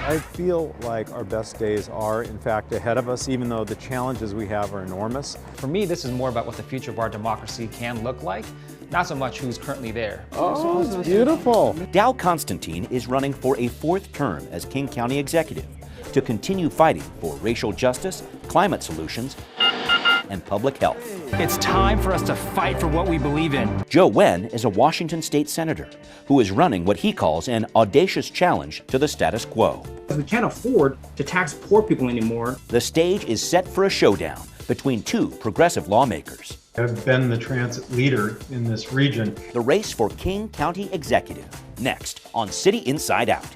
I feel like our best days are, in fact, ahead of us, even though the challenges we have are enormous. For me, this is more about what the future of our democracy can look like, not so much who's currently there. Oh, it's beautiful. Dow Constantine is running for a fourth term as King County Executive to continue fighting for racial justice, climate solutions, and public health. It's time for us to fight for what we believe in. Joe Nguyen is a Washington state senator who is running what he calls an audacious challenge to the status quo. We can't afford to tax poor people anymore. The stage is set for a showdown between two progressive lawmakers. I've been the transit leader in this region. The race for King County Executive, next on City Inside Out.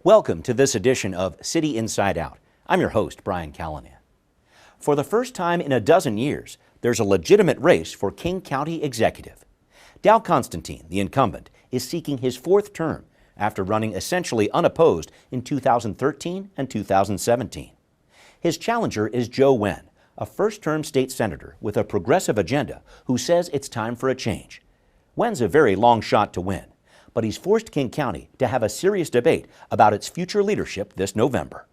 Welcome to this edition of City Inside Out. I'm your host, Brian Callanan. For the first time in a dozen years, there's a legitimate race for King County Executive. Dow Constantine, the incumbent, is seeking his fourth term after running essentially unopposed in 2013 and 2017. His challenger is Joe Nguyen, a first-term state senator with a progressive agenda who says it's time for a change. Nguyen's a very long shot to win, but he's forced King County to have a serious debate about its future leadership this November.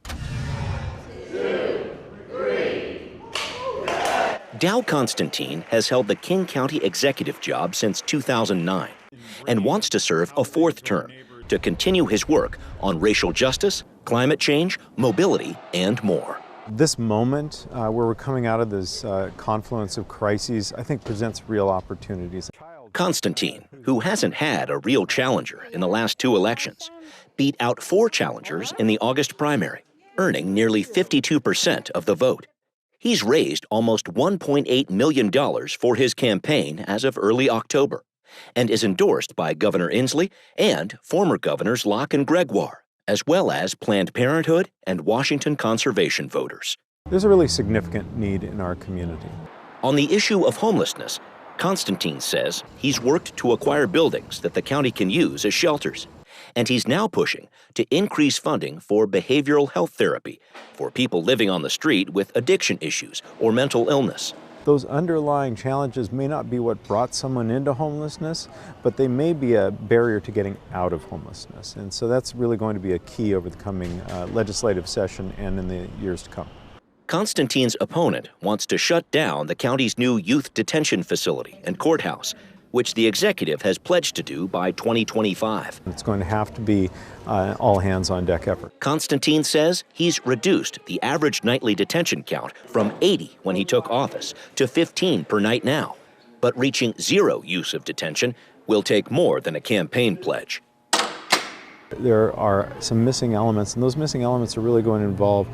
Dow Constantine has held the King County executive job since 2009 and wants to serve a fourth term to continue his work on racial justice, climate change, mobility, and more. This moment where we're coming out of this confluence of crises, I think presents real opportunities. Constantine, who hasn't had a real challenger in the last two elections, beat out four challengers in the August primary, earning nearly 52% of the vote. He's raised almost $1.8 million for his campaign as of early October and is endorsed by Governor Inslee and former governors Locke and Gregoire, as well as Planned Parenthood and Washington conservation voters. There's a really significant need in our community. On the issue of homelessness, Constantine says he's worked to acquire buildings that the county can use as shelters, and he's now pushing to increase funding for behavioral health therapy for people living on the street with addiction issues or mental illness. Those underlying challenges may not be what brought someone into homelessness, but they may be a barrier to getting out of homelessness. And so that's really going to be a key over the coming legislative session and in the years to come. Constantine's opponent wants to shut down the county's new youth detention facility and courthouse, which the executive has pledged to do by 2025. It's going to have to be all hands on deck effort. Constantine says he's reduced the average nightly detention count from 80 when he took office to 15 per night now. But reaching zero use of detention will take more than a campaign pledge. There are some missing elements, and those missing elements are really going to involve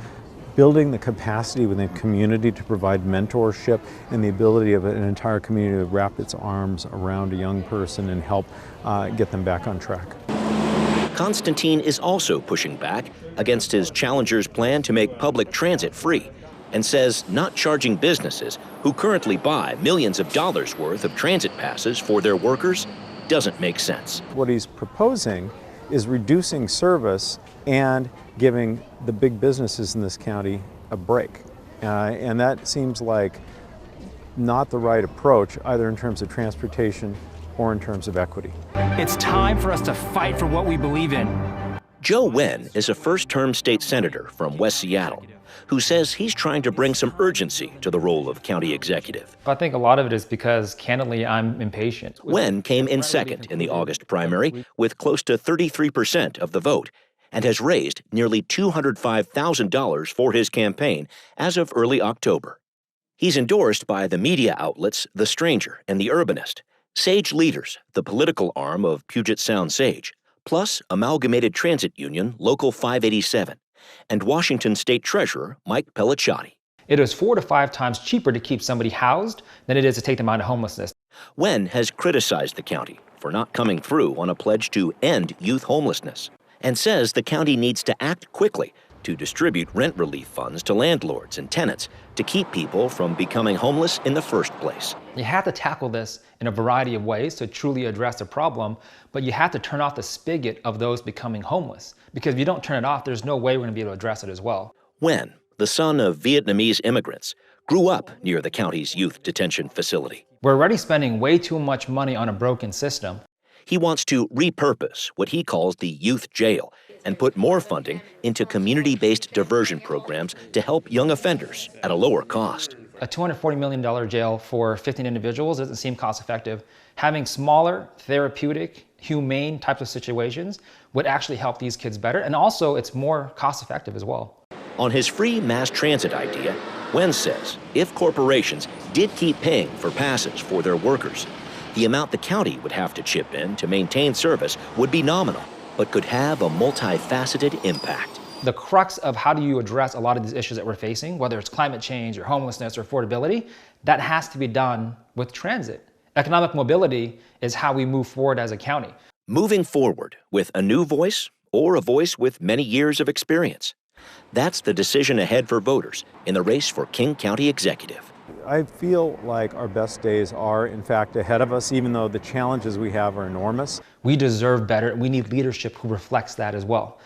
building the capacity within the community to provide mentorship and the ability of an entire community to wrap its arms around a young person and help get them back on track. Constantine is also pushing back against his challenger's plan to make public transit free and says not charging businesses who currently buy millions of dollars worth of transit passes for their workers doesn't make sense. What he's proposing is reducing service and giving the big businesses in this county a break. And that seems like not the right approach, either in terms of transportation or in terms of equity. It's time for us to fight for what we believe in. Joe Nguyen is a first-term state senator from West Seattle who says he's trying to bring some urgency to the role of county executive. I think a lot of it is because, candidly, I'm impatient. Nguyen came in second in the August primary with close to 33% of the vote and has raised nearly $205,000 for his campaign as of early October. He's endorsed by the media outlets The Stranger and The Urbanist, Sage Leaders, the political arm of Puget Sound Sage, plus Amalgamated Transit Union Local 587, and Washington State Treasurer Mike Pelliciotti. It is 4 to 5 times cheaper to keep somebody housed than it is to take them out of homelessness. Nguyen has criticized the county for not coming through on a pledge to end youth homelessness and says the county needs to act quickly to distribute rent relief funds to landlords and tenants to keep people from becoming homeless in the first place. You have to tackle this in a variety of ways to truly address the problem, but you have to turn off the spigot of those becoming homeless. Because if you don't turn it off, there's no way we're going to be able to address it as well. Nguyen, the son of Vietnamese immigrants, grew up near the county's youth detention facility. We're already spending way too much money on a broken system. He wants to repurpose what he calls the youth jail and put more funding into community-based diversion programs to help young offenders at a lower cost. A $240 million jail for 15 individuals doesn't seem cost effective. Having smaller, therapeutic, humane types of situations would actually help these kids better, and also it's more cost effective as well. On his free mass transit idea, Nguyen says if corporations did keep paying for passes for their workers, the amount the county would have to chip in to maintain service would be nominal, but could have a multifaceted impact. The crux of how do you address a lot of these issues that we're facing, whether it's climate change or homelessness or affordability, that has to be done with transit. Economic mobility is how we move forward as a county. Moving forward with a new voice or a voice with many years of experience. That's the decision ahead for voters in the race for King County Executive. I feel like our best days are, in fact, ahead of us, even though the challenges we have are enormous. We deserve better. We need leadership who reflects that as well.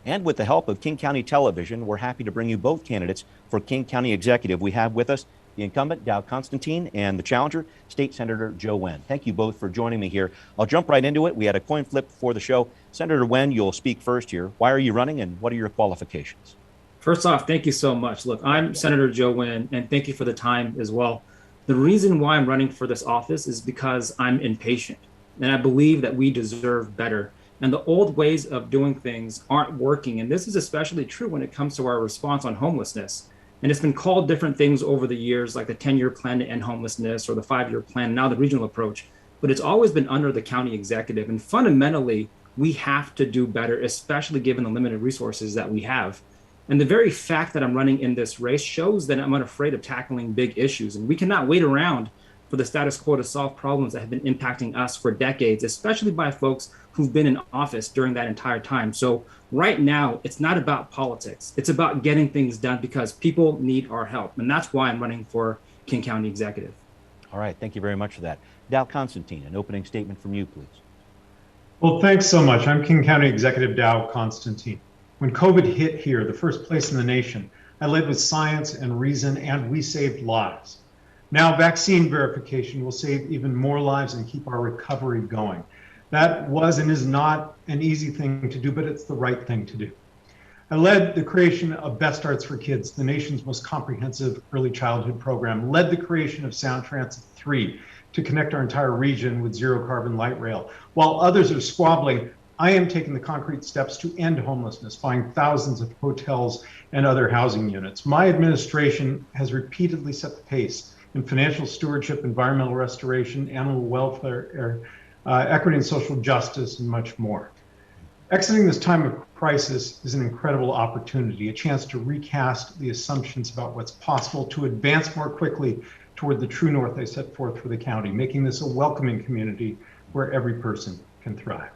And with the help of King County Television, we're happy to bring you both candidates for King County Executive. We have with us the incumbent, Dow Constantine, and the challenger, State Senator Joe Nguyen. Thank you both for joining me here. I'll jump right into it. We had a coin flip before the show. Senator Nguyen, you'll speak first here. Why are you running, and what are your qualifications? First off, thank you so much. Look, I'm Senator Joe Nguyen, and thank you for the time as well. The reason why I'm running for this office is because I'm impatient, and I believe that we deserve better. And the old ways of doing things aren't working, and this is especially true when it comes to our response on homelessness. And it's been called different things over the years, like the 10-year plan to end homelessness or the 5-year plan, now the regional approach. But it's always been under the county executive. And fundamentally, we have to do better, especially given the limited resources that we have. And the very fact that I'm running in this race shows that I'm unafraid of tackling big issues. And we cannot wait around for the status quo to solve problems that have been impacting us for decades, especially by folks who've been in office during that entire time. So right now, it's not about politics. It's about getting things done because people need our help. And that's why I'm running for King County Executive. All right, thank you very much for that. Dow Constantine, an opening statement from you, please. Well, thanks so much. I'm King County Executive Dow Constantine. When COVID hit here, the first place in the nation, I led with science and reason, and we saved lives. Now, vaccine verification will save even more lives and keep our recovery going. That was and is not an easy thing to do, but it's the right thing to do. I led the creation of Best Starts for Kids, the nation's most comprehensive early childhood program, led the creation of Sound Transit 3 to connect our entire region with zero carbon light rail. While others are squabbling, I am taking the concrete steps to end homelessness, buying thousands of hotels and other housing units. My administration has repeatedly set the pace in financial stewardship, environmental restoration, animal welfare, equity and social justice, and much more. Exiting this time of crisis is an incredible opportunity, a chance to recast the assumptions about what's possible, to advance more quickly toward the true north I set forth for the county, making this a welcoming community where every person can thrive.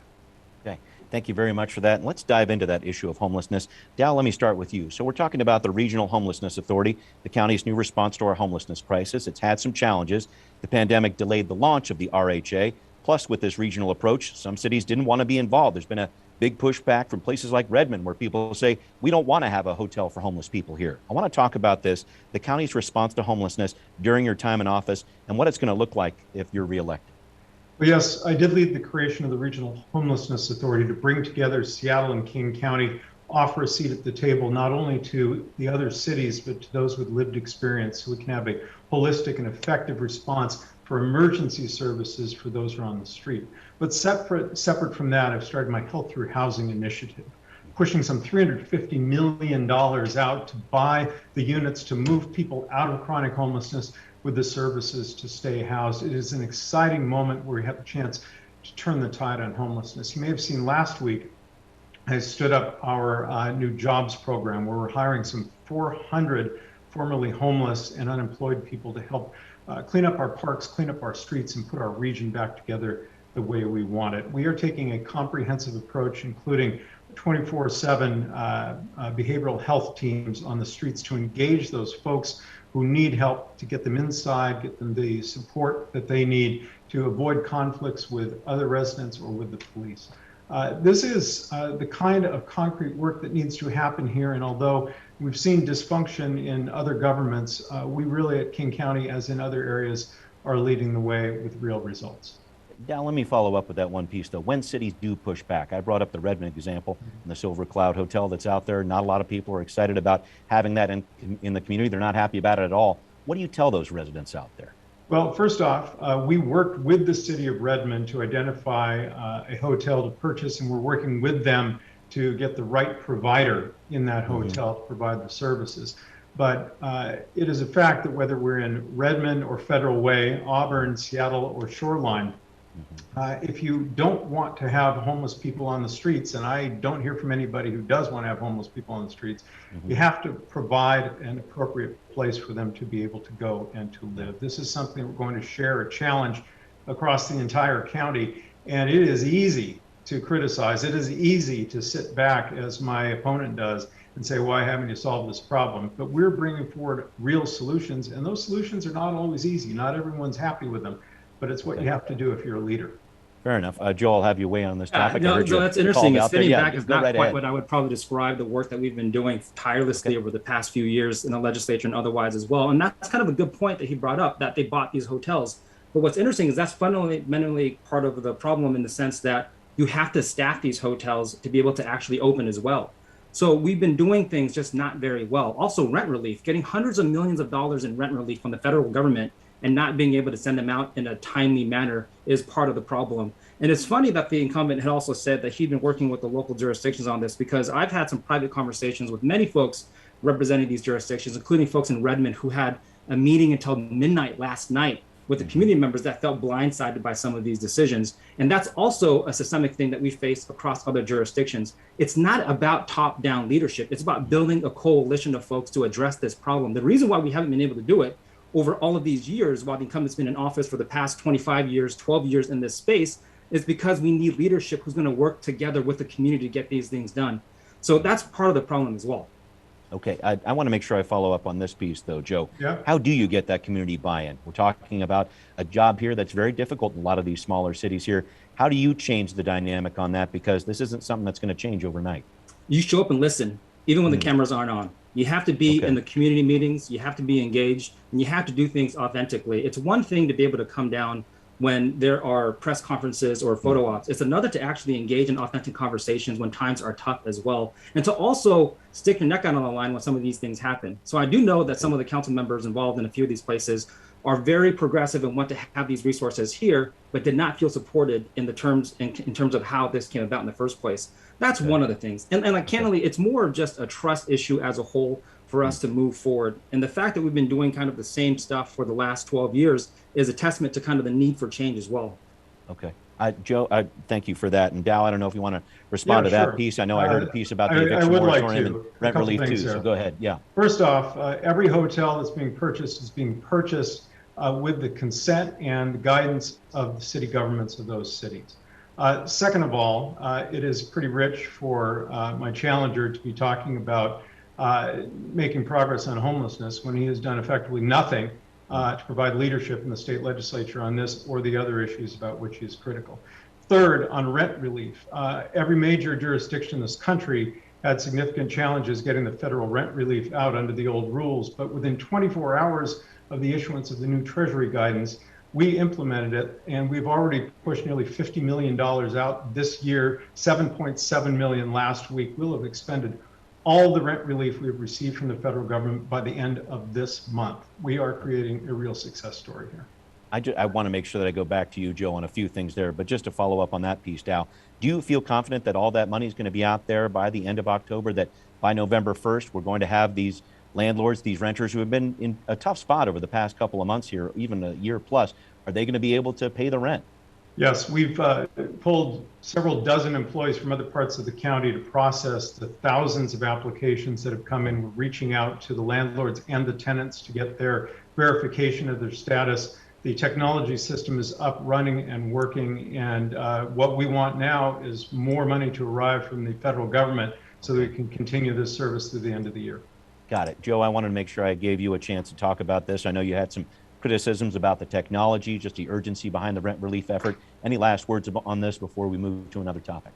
Okay, thank you very much for that. And let's dive into that issue of homelessness. Dow, let me start with you. So we're talking about the Regional Homelessness Authority, the county's new response to our homelessness crisis. It's had some challenges. The pandemic delayed the launch of the RHA. Plus, with this regional approach, some cities didn't want to be involved. There's been a big pushback from places like Redmond, where people say, we don't want to have a hotel for homeless people here. I want to talk about this, the county's response to homelessness during your time in office, and what it's going to look like if you're reelected. Well, yes, I did lead the creation of the Regional Homelessness Authority to bring together Seattle and King County, offer a seat at the table, not only to the other cities, but to those with lived experience, so we can have a holistic and effective response for emergency services for those who are on the street. But separate from that, I've started my Health Through Housing initiative, pushing some $350 million out to buy the units to move people out of chronic homelessness with the services to stay housed. It is an exciting moment where we have a chance to turn the tide on homelessness. You may have seen last week, I stood up our new jobs program where we're hiring some 400 formerly homeless and unemployed people to help clean up our parks, clean up our streets, and put our region back together the way we want it. We are taking a comprehensive approach, including 24/7 behavioral health teams on the streets to engage those folks who need help, to get them inside, get them the support that they need to avoid conflicts with other residents or with the police. This is the kind of concrete work that needs to happen here. And although we've seen dysfunction in other governments, we really at King County, as in other areas, are leading the way with real results. Now, let me follow up with that one piece, though. When cities do push back, I brought up the Redmond example and the Silver Cloud Hotel that's out there. Not a lot of people are excited about having that in the community. They're not happy about it at all. What do you tell those residents out there? Well, first off, we worked with the city of Redmond to identify a hotel to purchase, and we're working with them to get the right provider in that hotel to provide the services. But it is a fact that whether we're in Redmond or Federal Way, Auburn, Seattle, or Shoreline, if you don't want to have homeless people on the streets, and I don't hear from anybody who does want to have homeless people on the streets, you have to provide an appropriate place for them to be able to go and to live. This is something we're going to share, a challenge across the entire county, and it is easy to criticize. It is easy to sit back, as my opponent does, and say, why haven't you solved this problem? But we're bringing forward real solutions, and those solutions are not always easy. Not everyone's happy with them, but it's what you have to do if you're a leader. Fair enough. Joel, I'll have you weigh in on this topic. No, that's interesting. Spinning back is not right quite ahead. what I would probably describe the work that we've been doing tirelessly over the past few years in the legislature and otherwise as well. And that's kind of a good point that he brought up, that they bought these hotels. But what's interesting is that's fundamentally part of the problem, in the sense that you have to staff these hotels to be able to actually open as well. So we've been doing things just not very well. Also, rent relief, getting hundreds of millions of dollars in rent relief from the federal government and not being able to send them out in a timely manner is part of the problem. And it's funny that the incumbent had also said that he'd been working with the local jurisdictions on this, because I've had some private conversations with many folks representing these jurisdictions, including folks in Redmond who had a meeting until midnight last night with the community members that felt blindsided by some of these decisions. And that's also a systemic thing that we face across other jurisdictions. It's not about top-down leadership. It's about building a coalition of folks to address this problem. The reason why we haven't been able to do it over all of these years, while the incumbent's been in office for the past 25 years, 12 years in this space, is because we need leadership who's going to work together with the community to get these things done. So that's part of the problem as well. Okay, I want to make sure I follow up on this piece, though, Joe. Yeah. How do you get that community buy-in? We're talking about a job here that's very difficult in a lot of these smaller cities here. How do you change the dynamic on that? Because this isn't something that's going to change overnight. You show up and listen, even when the cameras aren't on. You have to be in the community meetings, you have to be engaged, and you have to do things authentically. It's one thing to be able to come down when there are press conferences or photo ops. It's another to actually engage in authentic conversations when times are tough as well, and to also stick your neck out on the line when some of these things happen. So I do know that some of the council members involved in a few of these places are very progressive and want to have these resources here, but did not feel supported in terms of how this came about in the first place. That's one of the things. And like candidly, it's more of just a trust issue as a whole for us to move forward. And the fact that we've been doing kind of the same stuff for the last 12 years is a testament to kind of the need for change as well. Okay. Joe, thank you for that. And Dow, I don't know if you want to respond to that piece. I know I heard a piece about the eviction moratorium and rent relief too, so go ahead. Yeah. First off, every hotel that's being purchased is being purchased with the consent and guidance of the city governments of those cities. Second of all, it is pretty rich for my challenger to be talking about making progress on homelessness when he has done effectively nothing to provide leadership in the state legislature on this or the other issues about which he is critical. Third, on rent relief, every major jurisdiction in this country had significant challenges getting the federal rent relief out under the old rules, but within 24 hours of the issuance of the new Treasury guidance, we implemented it, and we've already pushed nearly $50 million out this year, 7.7 million last week. We'll have expended all the rent relief we've received from the federal government by the end of this month. We are creating a real success story here. I want to make sure that I go back to you, Joe, on a few things there, but just to follow up on that piece, Dow, do you feel confident that all that money is going to be out there by the end of October, that by November 1st, we're going to have these landlords, these renters who have been in a tough spot over the past couple of months here, even a year plus, are they going to be able to pay the rent? Yes, we've pulled several dozen employees from other parts of the county to process the thousands of applications that have come in. We're reaching out to the landlords and the tenants to get their verification of their status. The technology system is up, running, and working. And what we want now is more money to arrive from the federal government so that we can continue this service through the end of the year. Got it. Joe, I wanted to make sure I gave you a chance to talk about this. I know you had some criticisms about the technology, just the urgency behind the rent relief effort. Any last words on this before we move to another topic?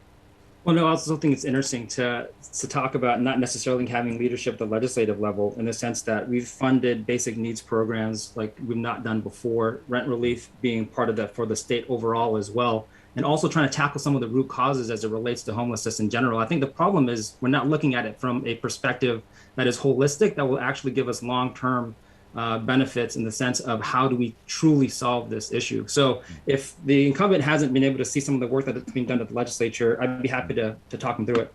Well, no, I also think it's interesting to talk about not necessarily having leadership at the legislative level, in the sense that we've funded basic needs programs like we've not done before, rent relief being part of that for the state overall as well, and also trying to tackle some of the root causes as it relates to homelessness in general. I think the problem is we're not looking at it from a perspective that is holistic, that will actually give us long-term benefits in the sense of how do we truly solve this issue. So if the incumbent hasn't been able to see some of the work that's being done at the legislature, I'd be happy to talk him through it.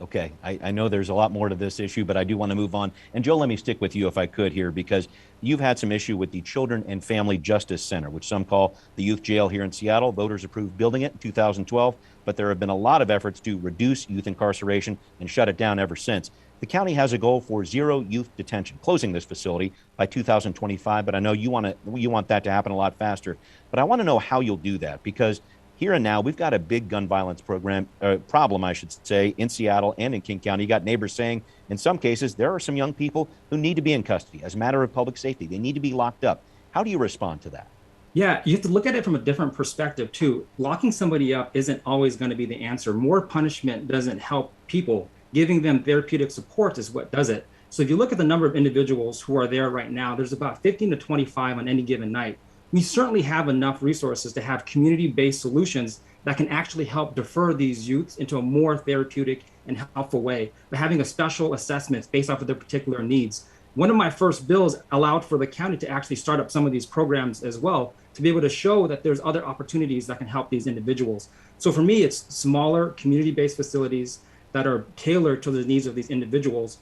Okay, I know there's a lot more to this issue, but I do want to move on. And Joe, let me stick with you if I could here, because you've had some issue with the Children and Family Justice Center, which some call the youth jail here in Seattle. Voters approved building it in 2012, but there have been a lot of efforts to reduce youth incarceration and shut it down ever since. The county has a goal for zero youth detention, closing this facility by 2025, but I know you want that to happen a lot faster. But I want to know how you'll do that, because here and now we've got a big gun violence problem, I should say, in Seattle and in King County. You got neighbors saying, in some cases, there are some young people who need to be in custody as a matter of public safety. They need to be locked up. How do you respond to that? Yeah, you have to look at it from a different perspective too. Locking somebody up isn't always going to be the answer. More punishment doesn't help people. Giving them therapeutic support is what does it. So if you look at the number of individuals who are there right now, there's about 15 to 25 on any given night. We certainly have enough resources to have community-based solutions that can actually help defer these youths into a more therapeutic and helpful way by having a special assessments based off of their particular needs. One of my first bills allowed for the county to actually start up some of these programs as well, to be able to show that there's other opportunities that can help these individuals. So for me, it's smaller community-based facilities that are tailored to the needs of these individuals,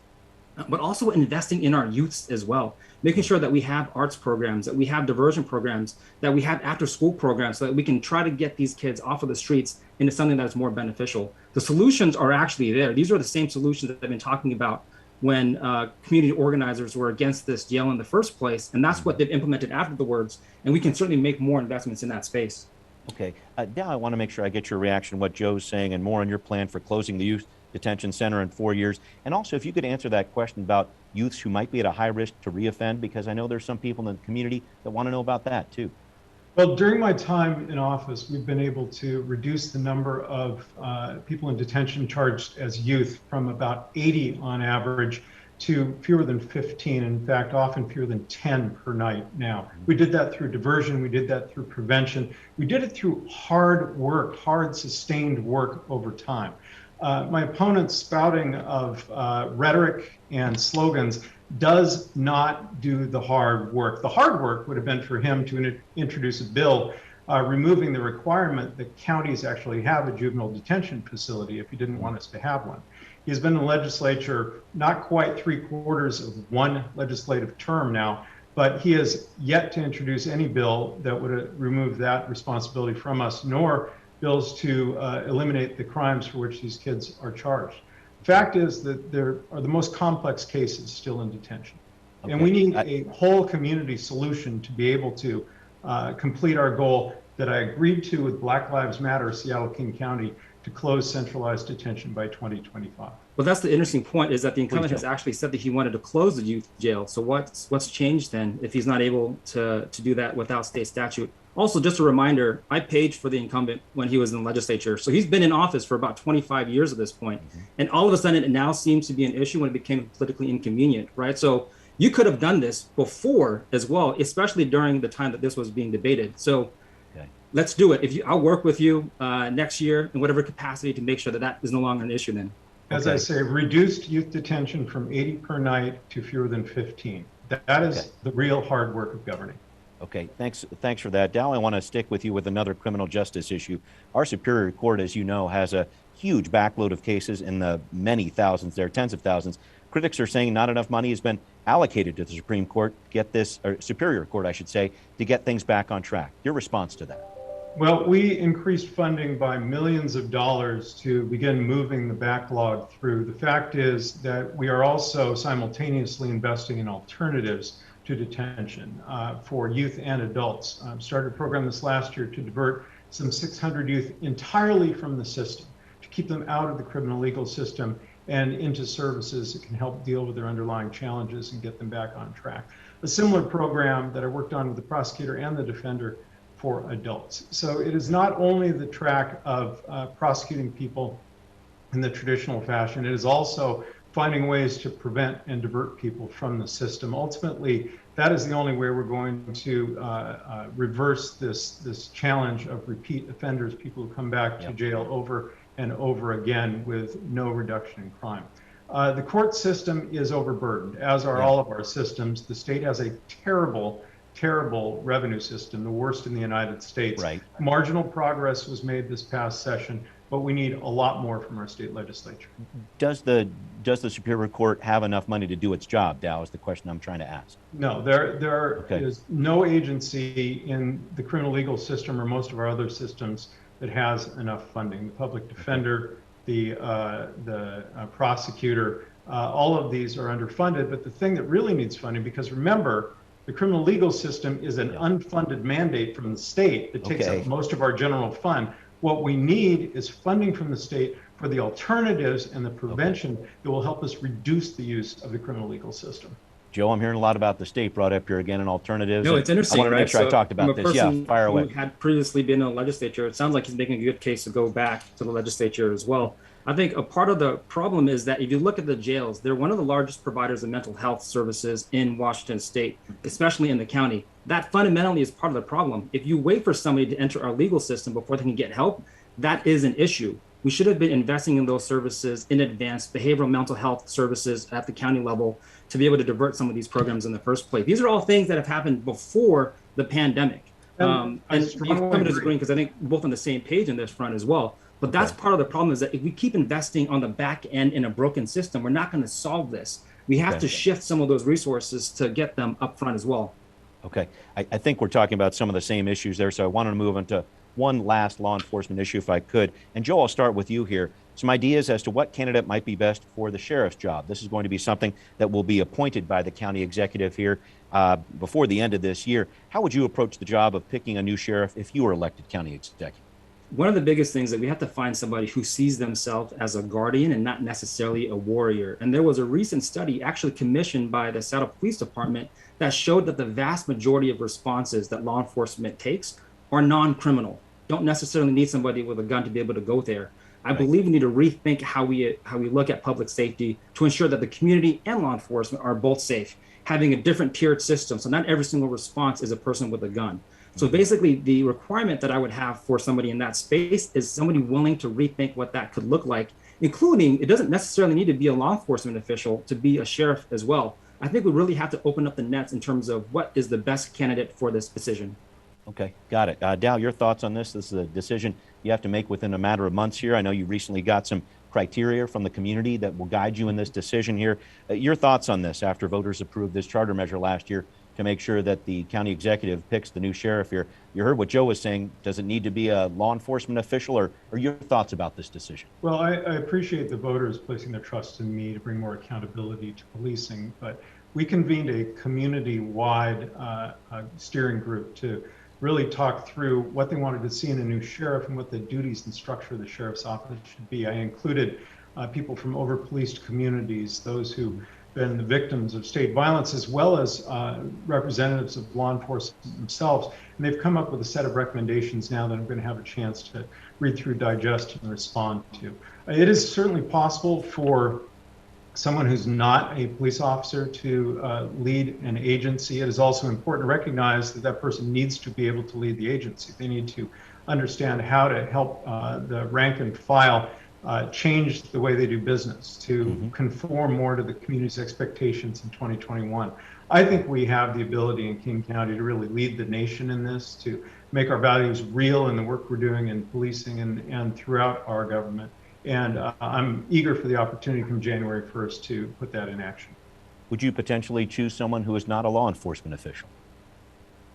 but also investing in our youths as well, making sure that we have arts programs, that we have diversion programs, that we have after school programs, so that we can try to get these kids off of the streets into something that's more beneficial. The solutions are actually there. These are the same solutions that I've been talking about when community organizers were against this jail in the first place, and that's what they've implemented afterwards, and we can certainly make more investments in that space. Okay, now I want to make sure I get your reaction to what Joe's saying and more on your plan for closing the youth detention center in 4 years. And also, if you could answer that question about youths who might be at a high risk to reoffend, because I know there's some people in the community that want to know about that too. Well, during my time in office, we've been able to reduce the number of people in detention charged as youth from about 80 on average to fewer than 15. In fact, often fewer than 10 per night now. We did that through diversion. We did that through prevention. We did it through hard work, hard sustained work over time. My opponent's spouting of rhetoric and slogans does not do the hard work. The hard work would have been for him to introduce a bill removing the requirement that counties actually have a juvenile detention facility if he didn't want us to have one. He's been in the legislature not quite 3/4 of one legislative term now, but he has yet to introduce any bill that would remove that responsibility from us, nor bills to eliminate the crimes for which these kids are charged. Fact is that there are the most complex cases still in detention. Okay. And we need a whole community solution to be able to complete our goal that I agreed to with Black Lives Matter, Seattle King County, to close centralized detention by 2025. Well, that's the interesting point, is that the incumbent has actually said that he wanted to close the youth jail. So what's changed then if he's not able to do that without state statute? Also, just a reminder, I paid for the incumbent when he was in the legislature. So he's been in office for about 25 years at this point. And all of a sudden, it now seems to be an issue when it became politically inconvenient, right? So you could have done this before as well, especially during the time that this was being debated. So let's do it. I'll work with you next year in whatever capacity to make sure that that is no longer an issue then. As I say, reduced youth detention from 80 per night to fewer than 15. That is the real hard work of governing. Okay, thanks for that. Dal, I want to stick with you with another criminal justice issue. Our Superior Court, as you know, has a huge backload of cases in the many thousands, there are tens of thousands. Critics are saying not enough money has been allocated to the Supreme Court, or Superior Court, I should say, to get things back on track. Your response to that? Well, we increased funding by millions of dollars to begin moving the backlog through. The fact is that we are also simultaneously investing in alternatives to detention for youth and adults. Started a program this last year to divert some 600 youth entirely from the system, to keep them out of the criminal legal system and into services that can help deal with their underlying challenges and get them back on track. A similar program that I worked on with the prosecutor and the defender for adults. So it is not only the track of prosecuting people in the traditional fashion, it is also finding ways to prevent and divert people from the system. Ultimately, that is the only way we're going to reverse this challenge of repeat offenders, people who come back to jail over and over again with no reduction in crime. The court system is overburdened, as are all of our systems. The state has a terrible revenue system, the worst in the United States. Right. Marginal progress was made this past session, but we need a lot more from our state legislature. Does the Superior Court have enough money to do its job, Dow, is the question I'm trying to ask. No, there is no agency in the criminal legal system or most of our other systems that has enough funding. The public defender, the prosecutor, all of these are underfunded. But the thing that really needs funding, because remember, the criminal legal system is an unfunded mandate from the state that takes up most of our general fund. What we need is funding from the state for the alternatives and the prevention that will help us reduce the use of the criminal legal system. Joe, I'm hearing a lot about the state brought up here again and alternatives. No, it's interesting. I want to make sure I talked about this. Yeah, fire away. Who had previously been in the legislature, it sounds like he's making a good case to go back to the legislature as well. I think a part of the problem is that if you look at the jails, they're one of the largest providers of mental health services in Washington state, especially in the county. That fundamentally is part of the problem. If you wait for somebody to enter our legal system before they can get help, that is an issue. We should have been investing in those services in advance, behavioral mental health services at the county level, to be able to divert some of these programs in the first place. These are all things that have happened before the pandemic. And you've come to agreeing, because I think we're both on the same page in this front as well. But that's part of the problem, is that if we keep investing on the back end in a broken system, we're not going to solve this. We have to shift some of those resources to get them up front as well. Okay, I think we're talking about some of the same issues there, so I wanted to move into one last law enforcement issue if I could. And Joe, I'll start with you here. Some ideas as to what candidate might be best for the sheriff's job. This is going to be something that will be appointed by the county executive here before the end of this year. How would you approach the job of picking a new sheriff if you were elected county executive? One of the biggest things that we have to find somebody who sees themselves as a guardian and not necessarily a warrior. And there was a recent study actually commissioned by the Seattle Police Department that showed that the vast majority of responses that law enforcement takes are non-criminal. Don't necessarily need somebody with a gun to be able to go there. I believe we need to rethink how we look at public safety to ensure that the community and law enforcement are both safe, having a different tiered system. So not every single response is a person with a gun. So basically, the requirement that I would have for somebody in that space is somebody willing to rethink what that could look like, including, it doesn't necessarily need to be a law enforcement official to be a sheriff as well. I think we really have to open up the nets in terms of what is the best candidate for this position. Okay, got it. Dow, your thoughts on this? This is a decision you have to make within a matter of months here. I know you recently got some criteria from the community that will guide you in this decision here. Your thoughts on this after voters approved this charter measure last year to make sure that the county executive picks the new sheriff here. You heard what Joe was saying. Does it need to be a law enforcement official, or your thoughts about this decision? Well, I appreciate the voters placing their trust in me to bring more accountability to policing, but we convened a community-wide steering group to really talk through what they wanted to see in a new sheriff and what the duties and structure of the sheriff's office should be. I included people from over-policed communities, those who've been the victims of state violence, as well as representatives of law enforcement themselves. And they've come up with a set of recommendations now that I'm going to have a chance to read through, digest, and respond to. It is certainly possible for someone who's not a police officer to lead an agency. It is also important to recognize that that person needs to be able to lead the agency. They need to understand how to help the rank and file change the way they do business to conform more to the community's expectations in 2021. I think we have the ability in King County to really lead the nation in this, to make our values real in the work we're doing in policing and throughout our government. And I'm eager for the opportunity from January 1st to put that in action. Would you potentially choose someone who is not a law enforcement official?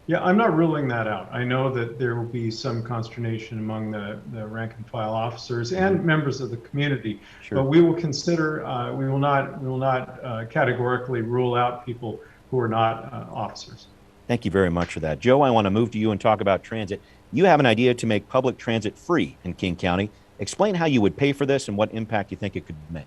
Yeah, I'm not ruling that out. I know that there will be some consternation among the rank and file officers and members of the community, but we will consider, we will not categorically rule out people who are not officers. Thank you very much for that. Joe, I want to move to you and talk about transit. You have an idea to make public transit free in King County. Explain how you would pay for this and what impact you think it could make.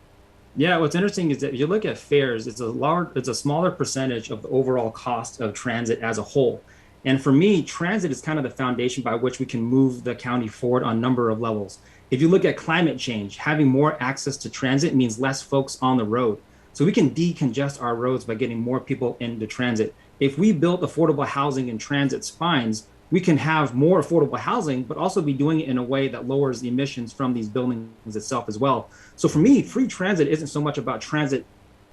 Yeah, what's interesting is that if you look at fares, it's a smaller percentage of the overall cost of transit as a whole. And for me, transit is kind of the foundation by which we can move the county forward on a number of levels. If you look at climate change, having more access to transit means less folks on the road. So we can decongest our roads by getting more people into transit. If we built affordable housing and transit spines, we can have more affordable housing, but also be doing it in a way that lowers the emissions from these buildings itself as well. So for me, free transit isn't so much about transit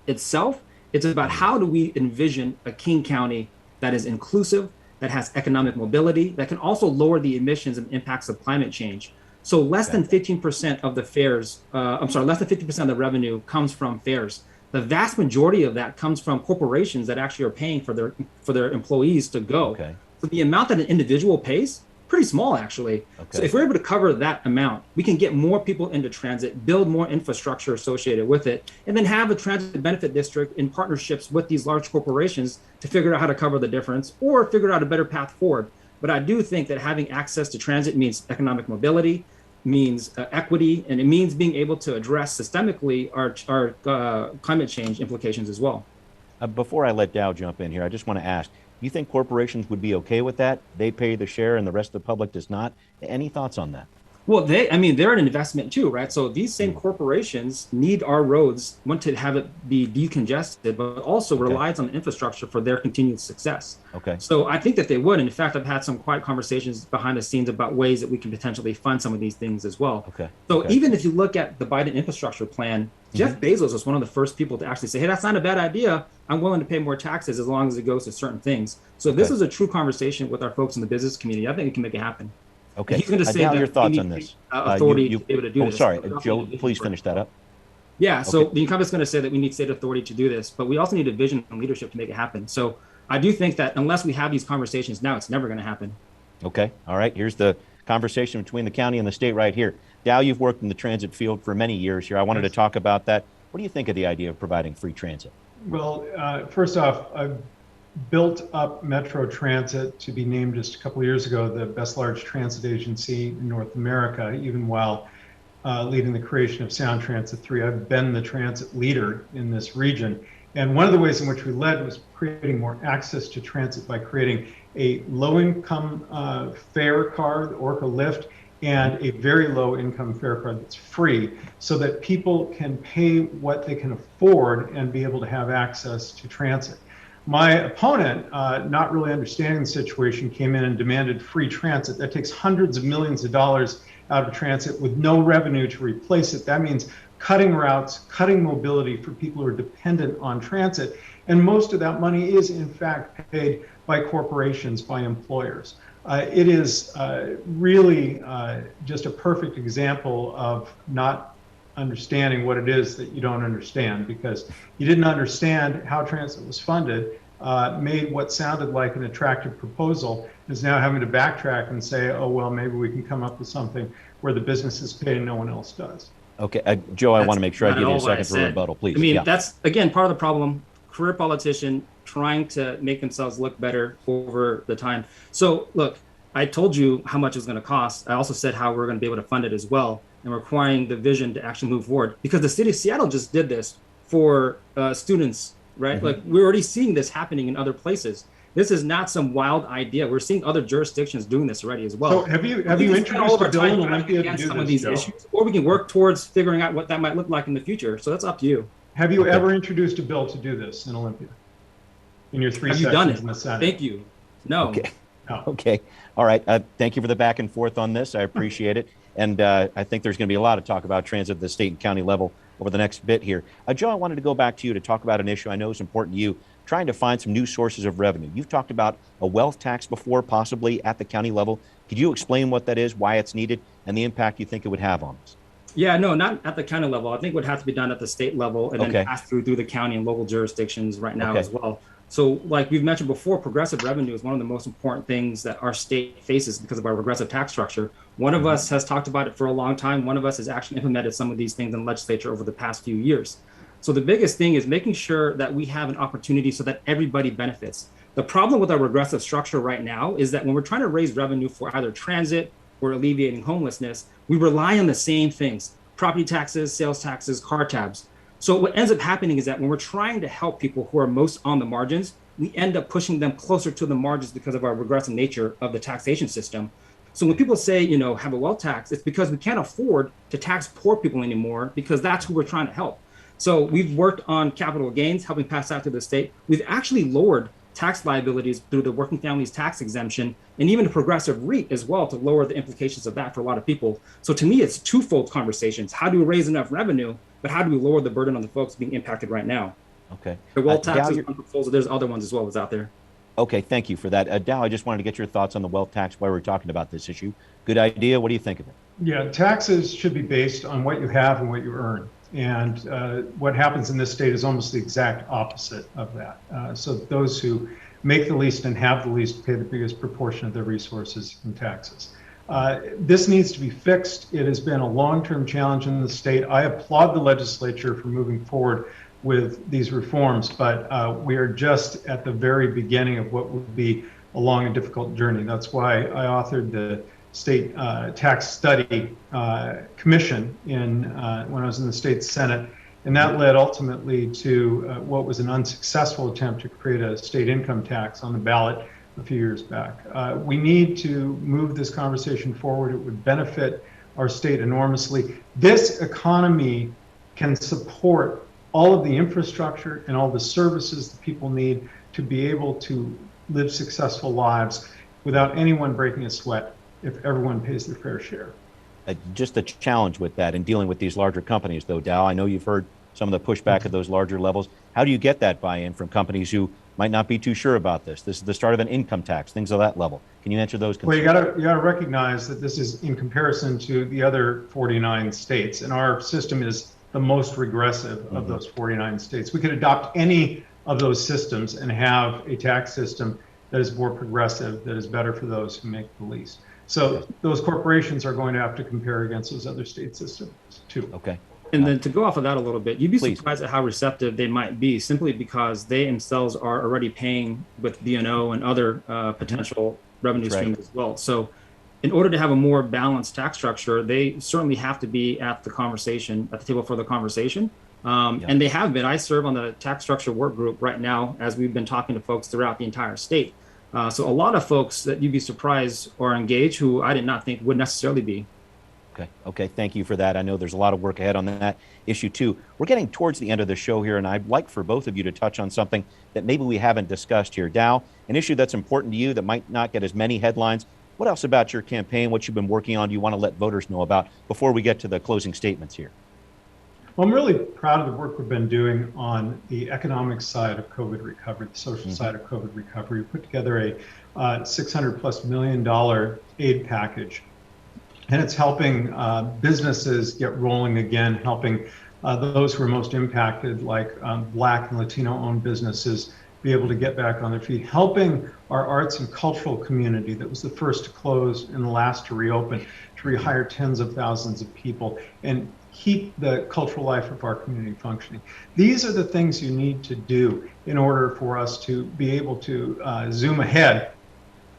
itself. It's about how do we envision a King County that is inclusive, that has economic mobility, that can also lower the emissions and impacts of climate change. So less than 15% of the fares, less than 50% of the revenue comes from fares. The vast majority of that comes from corporations that actually are paying for their employees to go. Okay. So the amount that an individual pays, pretty small actually. Okay. So if we're able to cover that amount, we can get more people into transit, build more infrastructure associated with it, and then have a transit benefit district in partnerships with these large corporations to figure out how to cover the difference or figure out a better path forward. But I do think that having access to transit means economic mobility, means equity, and it means being able to address systemically our climate change implications as well. Before I let Dow jump in here, I just want to ask, you think corporations would be okay with that? They pay the share and the rest of the public does not? Any thoughts on that? Well, they're an investment too, right? So these same corporations need our roads, want to have it be decongested, but also relies on the infrastructure for their continued success. Okay. So I think that they would. And in fact, I've had some quiet conversations behind the scenes about ways that we can potentially fund some of these things as well. Okay. So even if you look at the Biden infrastructure plan, Jeff Bezos was one of the first people to actually say, hey, that's not a bad idea. I'm willing to pay more taxes as long as it goes to certain things. So if this is a true conversation with our folks in the business community, I think we can make it happen. Okay. He's going to say Dow, that your thoughts on this? Authority to be able to do this. Sorry, Joe, please finish that up. Yeah, so the incumbent's going to say that we need state authority to do this, but we also need a vision and leadership to make it happen. So I do think that unless we have these conversations now, it's never going to happen. Okay. All right. Here's the conversation between the county and the state right here. Dow, you've worked in the transit field for many years here. I wanted to talk about that. What do you think of the idea of providing free transit? Well, first off, I've built up Metro Transit to be named just a couple of years ago the best large transit agency in North America, even while leading the creation of Sound Transit 3. I've been the transit leader in this region. And one of the ways in which we led was creating more access to transit by creating a low-income fare card, Orca Lyft, and a very low-income fare card that's free so that people can pay what they can afford and be able to have access to transit. My opponent, not really understanding the situation, came in and demanded free transit. That takes hundreds of millions of dollars out of transit with no revenue to replace it. That means cutting routes, cutting mobility for people who are dependent on transit. And most of that money is in fact paid by corporations, by employers. It is really just a perfect example of not understanding what it is that you don't understand, because you didn't understand how transit was funded, made what sounded like an attractive proposal, is now having to backtrack and say, oh, well, maybe we can come up with something where the businesses pay and no one else does. Okay, Joe, I want to make sure I give you a second for rebuttal, please. I mean, that's, again, part of the problem. Career politician trying to make themselves look better over the time. So, look, I told you how much it's going to cost. I also said how we're going to be able to fund it as well, and requiring the vision to actually move forward. Because the city of Seattle just did this for students, right? Like, we're already seeing this happening in other places. This is not some wild idea. We're seeing other jurisdictions doing this already as well. So have you introduced a bill in Olympia to do some of this, these issues, or we can work towards figuring out what that might look like in the future. So that's up to you. Have you ever introduced a bill to do this in Olympia? In your three sessions in the Senate? Thank you. No. Okay. No. Okay. All right. Thank you for the back and forth on this. I appreciate it. And I think there's going to be a lot of talk about transit at the state and county level over the next bit here. Joe, I wanted to go back to you to talk about an issue I know is important to you, trying to find some new sources of revenue. You've talked about a wealth tax before, possibly at the county level. Could you explain what that is, why it's needed, and the impact you think it would have on us? Yeah, no, not at the county level. I think it would have to be done at the state level and then pass through the county and local jurisdictions right now as well. So like we've mentioned before, progressive revenue is one of the most important things that our state faces because of our regressive tax structure. One of us has talked about it for a long time. One of us has actually implemented some of these things in the legislature over the past few years. So the biggest thing is making sure that we have an opportunity so that everybody benefits. The problem with our regressive structure right now is that when we're trying to raise revenue for either transit or alleviating homelessness, we rely on the same things: property taxes, sales taxes, car tabs. So what ends up happening is that when we're trying to help people who are most on the margins, we end up pushing them closer to the margins because of our regressive nature of the taxation system. So when people say, have a wealth tax, it's because we can't afford to tax poor people anymore, because that's who we're trying to help. So we've worked on capital gains, helping pass that to the state. We've actually lowered tax liabilities through the working families tax exemption, and even a progressive REIT as well, to lower the implications of that for a lot of people. So to me, it's twofold conversations. How do we raise enough revenue, but how do we lower the burden on the folks being impacted right now? Okay. The wealth tax is one proposal. There's other ones as well that's out there. Okay, thank you for that. Dow, I just wanted to get your thoughts on the wealth tax while we're talking about this issue. Good idea. What do you think of it? Yeah, taxes should be based on what you have and what you earn. And what happens in this state is almost the exact opposite of that. So those who make the least and have the least pay the biggest proportion of their resources in taxes. This needs to be fixed. It has been a long-term challenge in the state. I applaud the legislature for moving forward with these reforms, but we are just at the very beginning of what would be a long and difficult journey. That's why I authored the State Tax Study Commission when I was in the state Senate, and that led ultimately to what was an unsuccessful attempt to create a state income tax on the ballot a few years back. We need to move this conversation forward. It would benefit our state enormously. This economy can support all of the infrastructure and all the services that people need to be able to live successful lives without anyone breaking a sweat if everyone pays their fair share. Just the challenge with that and dealing with these larger companies, though, Dow, I know you've heard some of the pushback at those larger levels. How do you get that buy-in from companies who might not be too sure about this? This is the start of an income tax, things of that level. Can you answer those concerns? Well, you gotta recognize that this is in comparison to the other 49 states, and our system is the most regressive of those 49 states. We could adopt any of those systems and have a tax system that is more progressive, that is better for those who make the least. So those corporations are going to have to compare against those other state systems too. Okay. And then to go off of that a little bit, you'd be surprised at how receptive they might be, simply because they themselves are already paying with B&O and other potential revenue streams as well. So in order to have a more balanced tax structure, they certainly have to be at the conversation, at the table for the conversation. And they have been. I serve on the tax structure work group right now, as we've been talking to folks throughout the entire state. So a lot of folks that you'd be surprised are engaged, who I did not think would necessarily be. Okay, thank you for that. I know there's a lot of work ahead on that issue too. We're getting towards the end of the show here, and I'd like for both of you to touch on something that maybe we haven't discussed here. Dow, an issue that's important to you that might not get as many headlines. What else about your campaign, what you've been working on, do you want to let voters know about before we get to the closing statements here? Well, I'm really proud of the work we've been doing on the economic side of COVID recovery, the social side of COVID recovery. We put together a $600+ million aid package, and it's helping businesses get rolling again, helping those who are most impacted, like Black and Latino-owned businesses, be able to get back on their feet, helping our arts and cultural community that was the first to close and the last to reopen, to rehire tens of thousands of people and keep the cultural life of our community functioning. These are the things you need to do in order for us to be able to zoom ahead,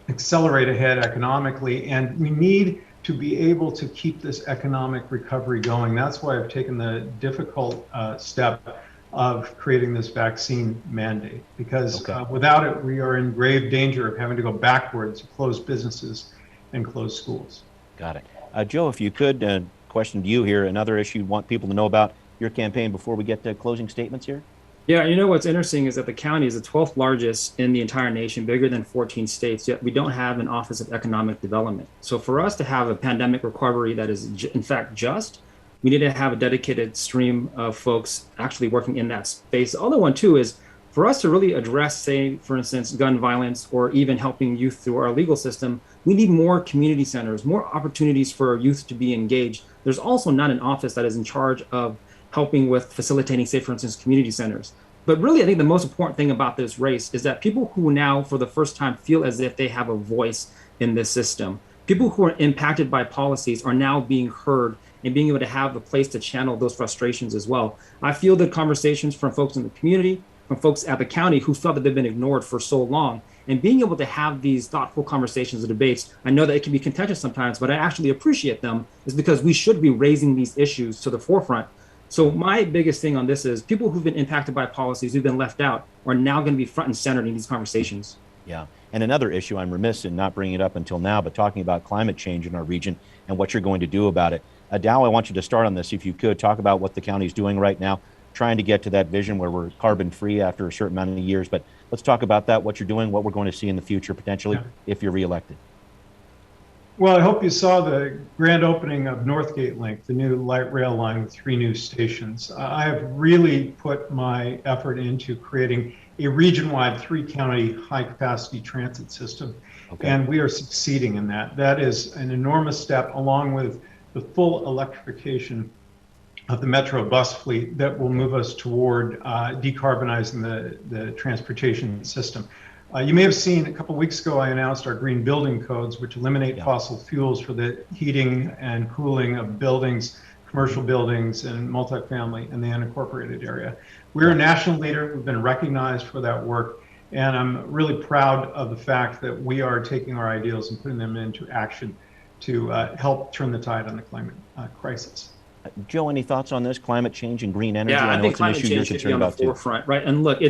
accelerate ahead economically, and we need to be able to keep this economic recovery going. That's why I've taken the difficult step of creating this vaccine mandate, because without it, we are in grave danger of having to go backwards, close businesses and close schools. Got it. Joe, if you could, question to you here, another issue you want people to know about your campaign before we get to closing statements here? Yeah, what's interesting is that the county is the 12th largest in the entire nation, bigger than 14 states, yet we don't have an Office of Economic Development. So for us to have a pandemic recovery that is in fact just, we need to have a dedicated stream of folks actually working in that space. The other one too is for us to really address, say, for instance, gun violence, or even helping youth through our legal system, we need more community centers, more opportunities for youth to be engaged. There's also not an office that is in charge of helping with facilitating, say, for instance, community centers. But really, I think the most important thing about this race is that people who now, for the first time, feel as if they have a voice in this system, people who are impacted by policies are now being heard and being able to have a place to channel those frustrations as well. I feel the conversations from folks in the community, from folks at the county who felt that they've been ignored for so long, and being able to have these thoughtful conversations and debates. I know that it can be contentious sometimes, but I actually appreciate them, is because we should be raising these issues to the forefront. So my biggest thing on this is people who've been impacted by policies, who've been left out, are now going to be front and center in these conversations. Yeah, and another issue, I'm remiss in not bringing it up until now, but talking about climate change in our region and what you're going to do about it. Dow, I want you to start on this, if you could, talk about what the county is doing right now, trying to get to that vision where we're carbon free after a certain amount of years. But let's talk about that, what you're doing, what we're going to see in the future potentially if you're reelected. Well, I hope you saw the grand opening of Northgate Link, the new light rail line with 3 new stations. I have really put my effort into creating a region-wide 3-county high-capacity transit system, and we are succeeding in that. That is an enormous step, along with the full electrification of the metro bus fleet that will move us toward decarbonizing the transportation system. You may have seen a couple weeks ago I announced our green building codes, which eliminate fossil fuels for the heating and cooling of buildings, commercial buildings, and multifamily in the unincorporated area. We're a national leader. We've been recognized for that work, and I'm really proud of the fact that we are taking our ideals and putting them into action to help turn the tide on the climate crisis. Joe, any thoughts on this, climate change and green energy? Yeah, I think it's an climate issue change you're should be concerned on the about too. forefront, right? And look,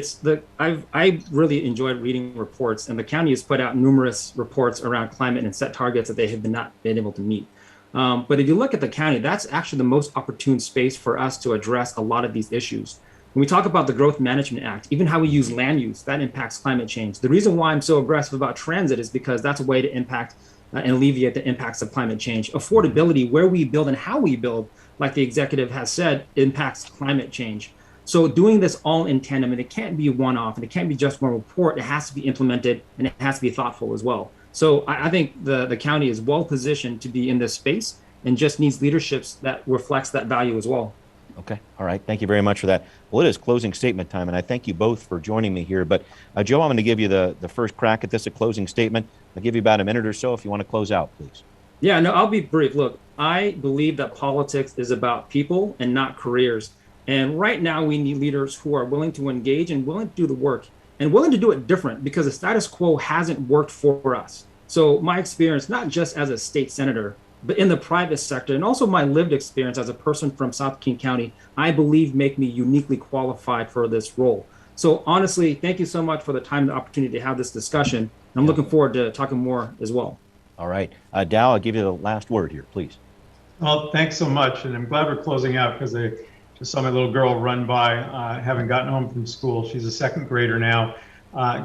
I really enjoyed reading reports, and the county has put out numerous reports around climate and set targets that they have not been able to meet. But if you look at the county, that's actually the most opportune space for us to address a lot of these issues. When we talk about the Growth Management Act, even how we use land use, that impacts climate change. The reason why I'm so aggressive about transit is because that's a way to impact and alleviate the impacts of climate change. Affordability, where we build and how we build, like the executive has said, impacts climate change. So doing this all in tandem, and it can't be one-off, and it can't be just one report, it has to be implemented, and it has to be thoughtful as well. So I think the county is well positioned to be in this space and just needs leaderships that reflects that value as well. Okay, all right, thank you very much for that. Well, it is closing statement time, and I thank you both for joining me here. But Joe, I'm going to give you the first crack at this, a closing statement. I'll give you about a minute or so if you want to close out, please. Yeah, no, I'll be brief. Look, I believe that politics is about people and not careers. And right now we need leaders who are willing to engage and willing to do the work and willing to do it different, because the status quo hasn't worked for us. So my experience, not just as a state senator, but in the private sector, and also my lived experience as a person from South King County, I believe make me uniquely qualified for this role. So honestly, thank you so much for the time and the opportunity to have this discussion. I'm looking forward to talking more as well. All right. Dow, I'll give you the last word here, please. Well, thanks so much. And I'm glad we're closing out, because I just saw my little girl run by, having gotten home from school. She's a 2nd grader now,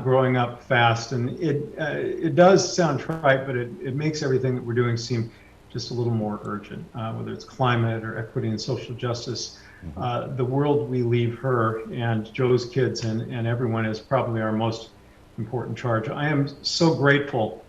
growing up fast. And it does sound trite, but it makes everything that we're doing seem just a little more urgent, whether it's climate or equity and social justice. The world we leave her and Joe's kids and everyone is probably our most important charge. I am so grateful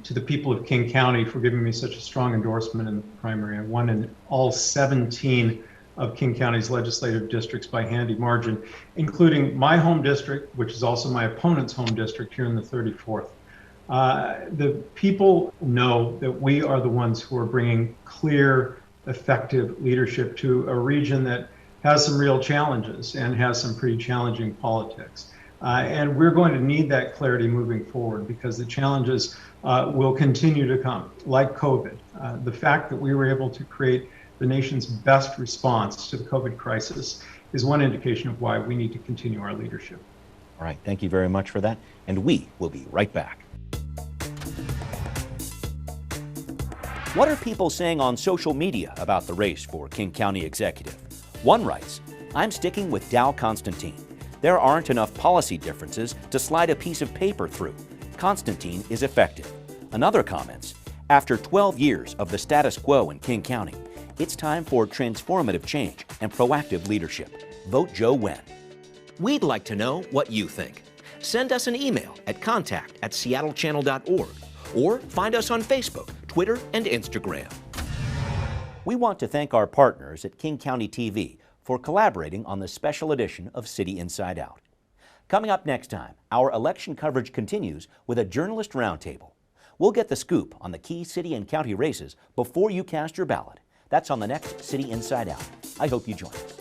to the people of King County for giving me such a strong endorsement in the primary. I won in all 17 of King County's legislative districts by handy margin, including my home district, which is also my opponent's home district here in the 34th. The people know that we are the ones who are bringing clear, effective leadership to a region that has some real challenges and has some pretty challenging politics. And we're going to need that clarity moving forward, because the challenges will continue to come, like COVID. The fact that we were able to create the nation's best response to the COVID crisis is one indication of why we need to continue our leadership. All right, thank you very much for that, and we will be right back. What are people saying on social media about the race for King County Executive? One writes, "I'm sticking with Dow Constantine. There aren't enough policy differences to slide a piece of paper through. Constantine is effective." Another comments, "After 12 years of the status quo in King County, it's time for transformative change and proactive leadership. Vote Joe Nguyen." We'd like to know what you think. Send us an email at contact@seattlechannel.org or find us on Facebook, Twitter, and Instagram. We want to thank our partners at King County TV for collaborating on this special edition of City Inside Out. Coming up next time, our election coverage continues with a journalist roundtable. We'll get the scoop on the key city and county races before you cast your ballot. That's on the next City Inside Out. I hope you join us.